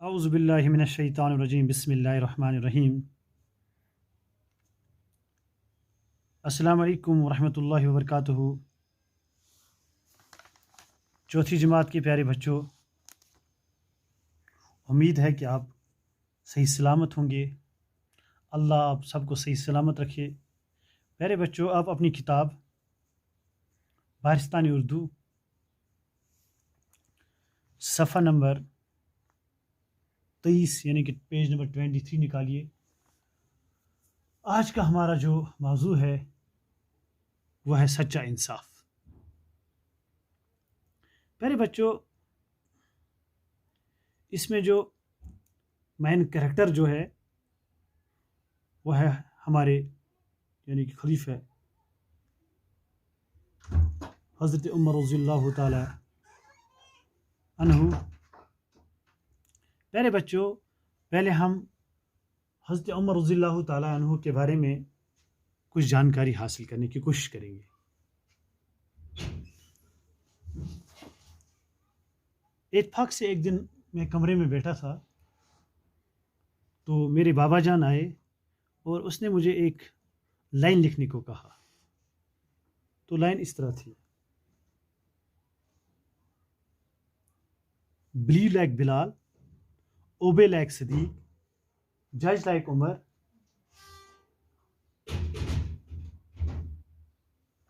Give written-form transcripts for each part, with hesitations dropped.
اعوذ باللہ من الشیطان الرجیم بسم اللہ الرحمن الرحیم السلام علیکم ورحمۃ اللہ وبرکاتہ۔ چوتھی جماعت کے پیارے بچوں، امید ہے کہ آپ صحیح سلامت ہوں گے۔ اللہ آپ سب کو صحیح سلامت رکھے۔ پیارے بچوں، آپ اپنی کتاب بارستانی اردو صفحہ نمبر 23 یعنی کہ پیج نمبر 23 نکالیے۔ آج کا ہمارا جو موضوع ہے وہ ہے سچا انصاف۔ پیارے بچوں، اس میں جو مین کریکٹر جو ہے وہ ہے ہمارے یعنی کہ خلیفہ حضرت عمر رضی اللہ تعالی عنہ۔ پیارے بچوں، پہلے ہم حضرت عمر رضی اللہ تعالی عنہ کے بارے میں کچھ جانکاری حاصل کرنے کی کوشش کریں گے۔ اتفاق سے ایک دن میں کمرے میں بیٹھا تھا تو میرے بابا جان آئے اور اس نے مجھے ایک لائن لکھنے کو کہا۔ تو لائن اس طرح تھی: بلیو لائک بلال، اوبے لائک صدیق، جج لائک عمر،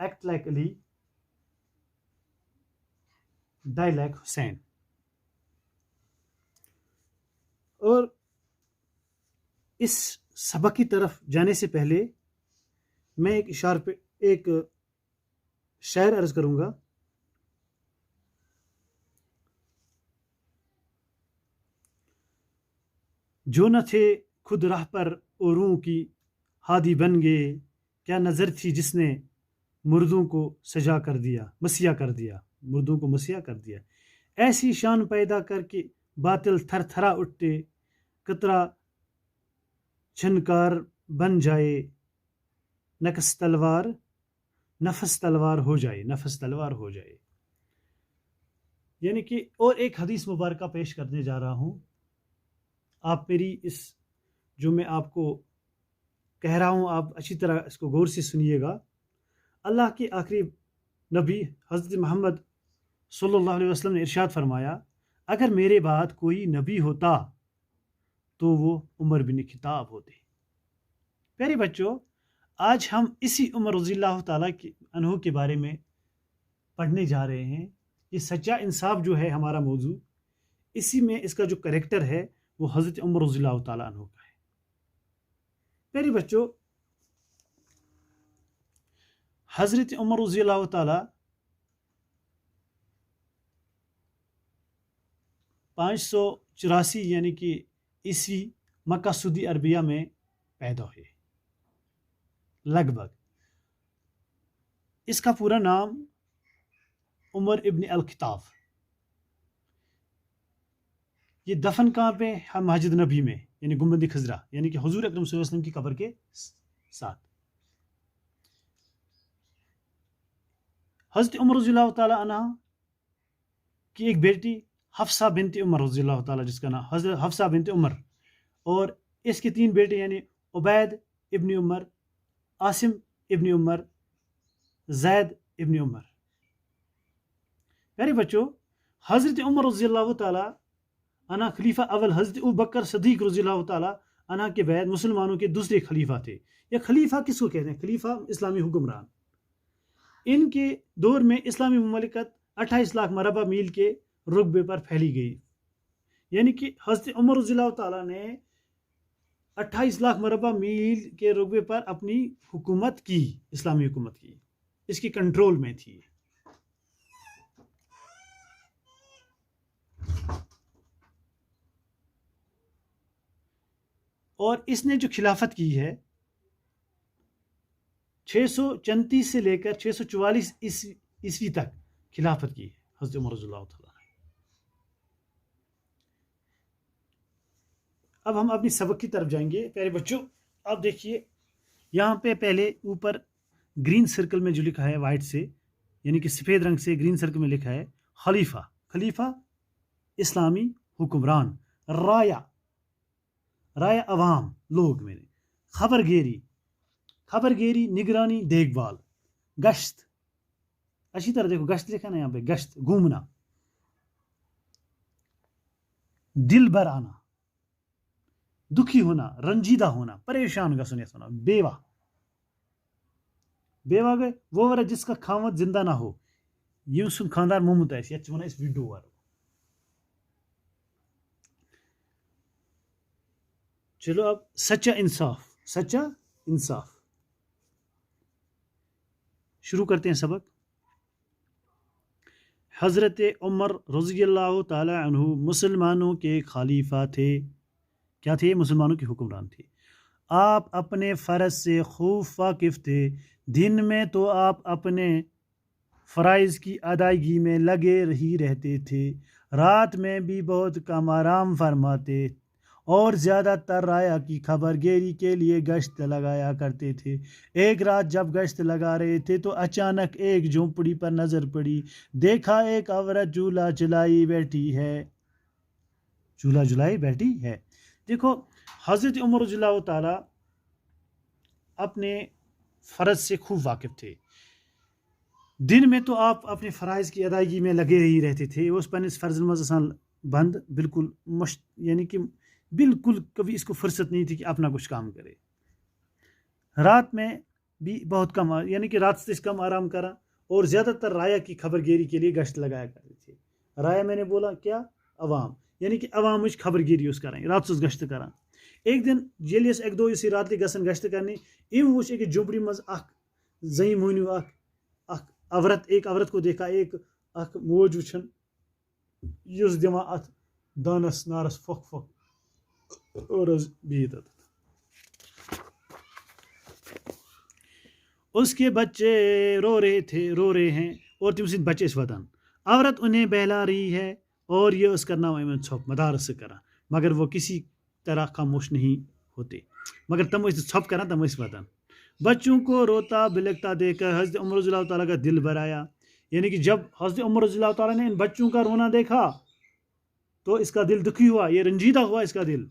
ایکٹ لائک علی، ڈائی لائک حسین۔ اور اس سبق کی طرف جانے سے پہلے میں ایک شعر عرض کروں گا۔ جو نہ تھے خود راہ پر اوروں کی ہادی بن گئے، کیا نظر تھی جس نے مردوں کو سجا کر دیا، مسیح کر دیا، مردوں کو مسیح کر دیا۔ ایسی شان پیدا کر کے باطل تھر تھرا اٹھتے، قطرہ چھنکار بن جائے، نفس تلوار ہو جائے، نفس تلوار ہو جائے۔ یعنی کہ اور ایک حدیث مبارکہ پیش کرنے جا رہا ہوں۔ آپ میری اس جو میں آپ کو کہہ رہا ہوں آپ اچھی طرح اس کو غور سے سنیے گا۔ اللہ کے آخری نبی حضرت محمد صلی اللہ علیہ وسلم نے ارشاد فرمایا، اگر میرے بعد کوئی نبی ہوتا تو وہ عمر بن خطاب ہوتے۔ پیارے بچوں، آج ہم اسی عمر رضی اللہ تعالیٰ عنہ کے بارے میں پڑھنے جا رہے ہیں۔ یہ سچا انصاف جو ہے ہمارا موضوع، اسی میں اس کا جو کریکٹر ہے وہ حضرت عمر رضی اللہ تعالیٰ عنہ کا ہے۔ پیارے بچوں، حضرت عمر رضی اللہ تعالیٰ 584 یعنی کہ عیسوی مکہ سعودی عربیہ میں پیدا ہوئے لگ بھگ۔ اس کا پورا نام عمر ابن الخطاب۔ یہ دفن کہاں پہ؟ ہم مسجد نبی میں یعنی گنبد خضرا یعنی کہ حضور اکرم صلی اللہ علیہ وسلم کی قبر کے ساتھ۔ حضرت عمر رضی اللہ تعالیٰ عنہ کی ایک بیٹی حفصہ بنت عمر رضی اللہ تعالیٰ، جس کا نام حضرت حفصہ بنت عمر، اور اس کے 3 بیٹے یعنی عبید ابن عمر، عاصم ابن عمر، زید ابن عمر۔ پیارے بچوں، حضرت عمر رضی اللہ تعالیٰ عنہ خلیفہ اول حضرت ابوبکر صدیق رضی اللہ تعالیٰ عنہ کے بعد مسلمانوں کے دوسرے خلیفہ تھے۔ یا خلیفہ کس کو کہتے ہیں؟ خلیفہ اسلامی حکمران۔ ان کے دور میں اسلامی مملکت 28 لاکھ مربع میل کے رقبے پر پھیلی گئی۔ یعنی کہ حضرت عمر رضی اللہ تعالیٰ نے 28 لاکھ مربع میل کے رقبے پر اپنی حکومت کی، اسلامی حکومت کی، اس کی کنٹرول میں تھی۔ اور اس نے جو خلافت کی ہے 634 سے لے کر 644 عیسوی تک خلافت کی ہے حضرت عمر رضی اللہ تعالیٰ۔ اب ہم اپنی سبق کی طرف جائیں گے۔ پیارے بچوں، آپ دیکھیے یہاں پہ پہلے اوپر گرین سرکل میں جو لکھا ہے وائٹ سے یعنی کہ سفید رنگ سے گرین سرکل میں لکھا ہے خلیفہ۔ خلیفہ اسلامی حکمران، رایا رایا عوام لوگ میں نے خبر گیری نگرانی دیکھ بھال گشت اچھی طرح دیکھو گشت لکھا نا یہاں پہ گشت گھومنا دل بھر آنا دکھی ہونا رنجیدہ ہونا پریشان گژھُن یَتھ وَنان بیوہ گئے وہ عورت جس کا خاوند زندہ نہ ہو یہ سن خاندار مومت آسہِ یَتھ چھِ وَنان أسۍ وِڈوور چلو اب سچا انصاف شروع کرتے ہیں سبق حضرت عمر رضی اللہ تعالی عنہ مسلمانوں کے خلیفہ تھے کیا تھے مسلمانوں کے حکمران تھے آپ اپنے فرض سے خوب واقف تھے دن میں تو آپ اپنے فرائض کی ادائیگی میں لگے ہی رہتے تھے رات میں بھی بہت کم آرام فرماتے اور زیادہ تر رایا کی خبر گیری کے لیے گشت لگایا کرتے تھے ایک رات جب گشت لگا رہے تھے تو اچانک ایک جھونپڑی پر نظر پڑی دیکھا ایک عورت جھولا جھلائی بیٹھی ہے دیکھو حضرت عمر رضی اللہ تعالیٰ اپنے فرض سے خوب واقف تھے دن میں تو آپ اپنے فرائض کی ادائیگی میں لگے ہی رہتے تھے اس پنس فرض مزان بند بالکل یعنی کہ بالکل کبھی اس کو فرصت نہیں تھی کہ اپنا کچھ کام کرے رات میں بھی بہت کم یعنی کہ رات سے کم آرام کرا اور زیادہ تر رایا کی خبر گیری کے لیے گشت لگایا کرتے تھے رایا میں نے بولا کیا عوام یعنی کہ عوام خبر گیری اس کریں رات سے گشت کران ایک دن ییٚلہِ أسۍ اَکہِ دۄہ یُس رات گژھان گشت کرنے أمۍ وُچھ أکِس جھونپڑی منٛز اکھ زٔنۍ مٔہنیوٗ اکھ ایک عورت کو دیکھا اکھ موج وٕچھان یُس دِوان اتھ دانس نارس پھۄکھ اور بہت اس کے بچے رو رہے ہیں اور تم سن بچے ودان عورت انہیں بہلا رہی ہے اور یہ اس کا نام ژھۄپ مدارس سے کرا مگر وہ کسی طرح خاموش نہیں ہوتے مگر تم ژھۄپ کران تم ودان بچوں کو روتا بلکتا دیکھ کر حضرت عمر رضی اللہ تعالیٰ کا دل بھر آیا یعنی کہ جب حضرت عمر رضی اللہ تعالیٰ نے ان بچوں کا رونا دیکھا تو اس کا دل دکھی ہوا یہ رنجیدہ ہوا اس کا دل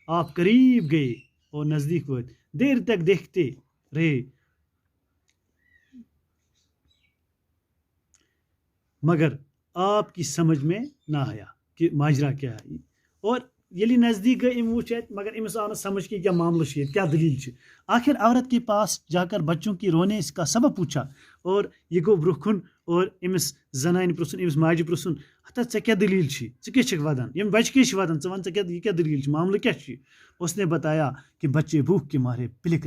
آپ قریب گئے اور نزدیک ہوئے دیر تک دیکھتے رہے مگر آپ کی سمجھ میں نہ آیا کہ ماجرا کیا ہے اور یلی نزدیک گئے ام وچ مگر امس آو سمجھ کہ کیا معاملہ ہے کیا دلیل آخر عورت کے پاس جا کر بچوں کی رونے اس کا سبب پوچھا اور یہ گو برکن اور امس زنان پرسن امس ماجہ پرسن ہتا ژے کیا دلیل ژے کیا ودان یم بچہ کیا ودان ژٕ ون ژے یہ کیا دلیل معاملہ کیا اس نے بتایا کہ بچے بھوک کے مارے بلک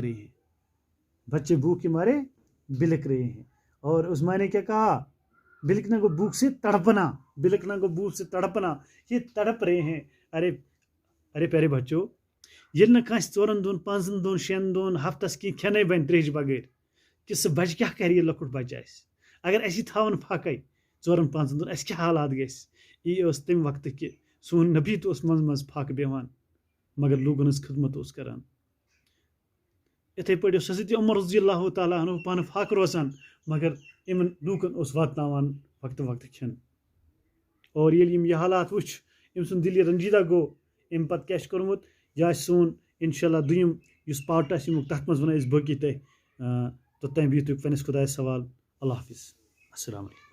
رہے ہیں اور اس ماں نے کیا کہا بلکنا کو بھوک سے تڑپنا یہ تڑپ رہے ہیں ارے پیارے بچوں یل نا کانس 4 دن 5 دن 6 دن ہفتس کی کھینے بن تریش بغیر کہ سہ بچہ کیا کر یہ لکٹ بچہ اگر اسی تھاون پھاکے 4-5 دن اس کیا حالات گھس یہ اس تم وقت کہ سون نبی تو اس مز پھاک بیوان مگر لوگن ہز خدمت اس کران اتھے پٲٹھۍ اوس حضرت عمر رضی اللہ تعالیٰ عنہ پانہٕ پھاکہٕ روزان مگر یمن لوٗکن اوس واتناوان وقتہٕ کھٮ۪ن اور ییٚلہِ یِم یہِ حالات وٕچھ أمۍ سُنٛد دِل رنجیدہ گوٚو أمۍ پتہٕ کیٛاہ چھُ کوٚرمُت یہِ آسہِ سون اِنشاء اللہ دوٚیِم یُس پارٹ آسہِ ییٚمیُک تتھ منٛز ونو أسۍ باقٕے تۄہہِ توٚتام بِہِو تُہۍ پنٛنِس خۄدایس حوالہٕ اللہ حافظ السلام علیکم